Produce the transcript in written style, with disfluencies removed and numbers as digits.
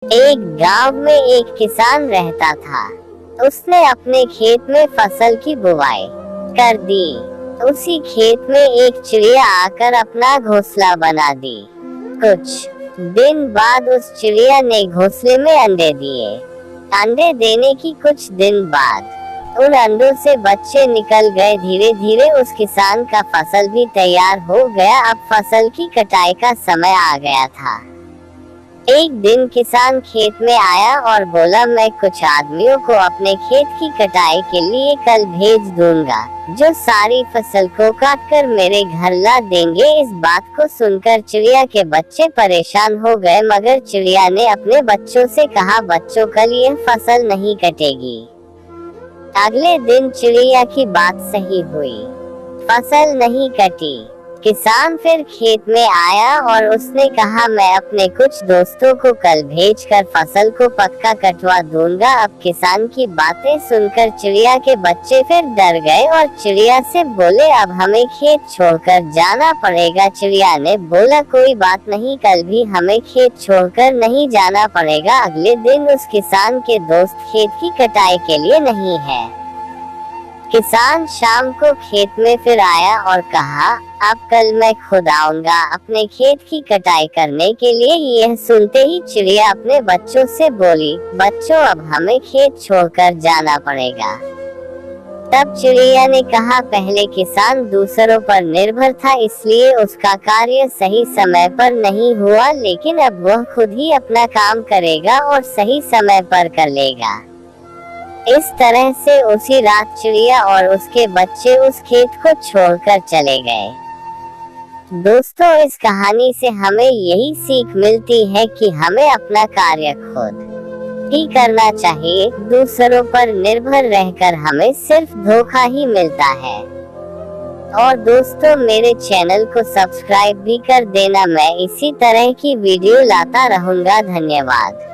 एक गांव में एक किसान रहता था। उसने अपने खेत में फसल की बुवाई कर दी। उसी खेत में एक चिड़िया आकर अपना घोंसला बना दी। कुछ दिन बाद उस चिड़िया ने घोंसले में अंडे दिए। अंडे देने की कुछ दिन बाद उन अंडों से बच्चे निकल गए। धीरे धीरे उस किसान का फसल भी तैयार हो गया। अब फसल की कटाई का समय आ गया था। एक दिन किसान खेत में आया और बोला, मैं कुछ आदमियों को अपने खेत की कटाई के लिए कल भेज दूंगा, जो सारी फसल को काट कर मेरे घर ला देंगे। इस बात को सुनकर चिड़िया के बच्चे परेशान हो गए, मगर चिड़िया ने अपने बच्चों से कहा, बच्चों कल ये फसल नहीं कटेगी। अगले दिन चिड़िया की बात सही हुई, फसल नहीं कटी। किसान फिर खेत में आया और उसने कहा, मैं अपने कुछ दोस्तों को कल भेजकर फसल को पक्का कटवा दूंगा। अब किसान की बातें सुनकर चिड़िया के बच्चे फिर डर गए और चिड़िया से बोले, अब हमें खेत छोड़कर जाना पड़ेगा। चिड़िया ने बोला, कोई बात नहीं, कल भी हमें खेत छोड़कर नहीं जाना पड़ेगा। अगले दिन उस किसान के दोस्त खेत की कटाई के लिए नहीं है। किसान शाम को खेत में फिर आया और कहा, अब कल मैं खुद आऊंगा अपने खेत की कटाई करने के लिए। यह सुनते ही चिड़िया अपने बच्चों से बोली, बच्चों अब हमें खेत छोड़कर जाना पड़ेगा। तब चिड़िया ने कहा, पहले किसान दूसरों पर निर्भर था, इसलिए उसका कार्य सही समय पर नहीं हुआ, लेकिन अब वह खुद ही अपना काम करेगा और सही समय पर कर लेगा। इस तरह से उसी रात चिड़िया और उसके बच्चे उस खेत को छोड़कर चले गए। दोस्तों, इस कहानी से हमें यही सीख मिलती है कि हमें अपना कार्य खुद ही करना चाहिए। दूसरों पर निर्भर रहकर हमें सिर्फ धोखा ही मिलता है। और दोस्तों, मेरे चैनल को सब्सक्राइब भी कर देना। मैं इसी तरह की वीडियो लाता रहूंगा। धन्यवाद।